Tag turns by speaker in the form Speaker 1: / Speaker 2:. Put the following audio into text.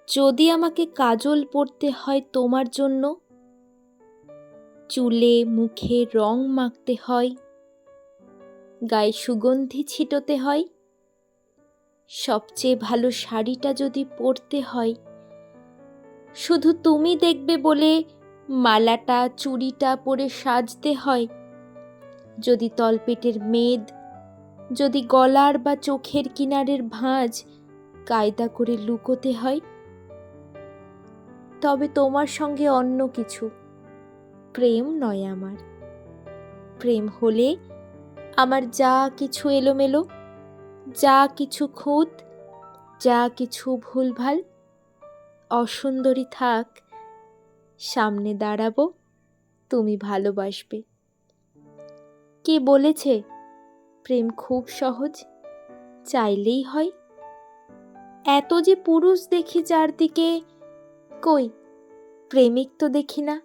Speaker 1: যদি আমাকে কাজল পরতে হয় তোমার জন্য, চুলে মুখে রং মাখতে হয়, গায়ে সুগন্ধি ছিটোতে হয়, সবচেয়ে ভালো শাড়িটা যদি পরতে হয়, শুধু তুমি দেখবে বলে মালাটা চুড়িটা পরে সাজতে হয়, যদি তলপেটের মেদ, যদি গলার বা চোখের কিনারের ভাঁজ কায়দা করে লুকোতে হয়, তবে তোমার সঙ্গে অন্য কিছু, প্রেম নয় আমার। প্রেম হলে আমার যা কিছু এলোমেলো, যা কিছু খুঁত, যা কিছু ভুলভাল, অসুন্দরী থাক, সামনে দাঁড়াবো, তুমি ভালোবাসবে। কে বলেছে প্রেম খুব সহজ, চাইলেই হয়? এত যে পুরুষ দেখি চারদিকে, কই প্রেমিক তো দেখি না।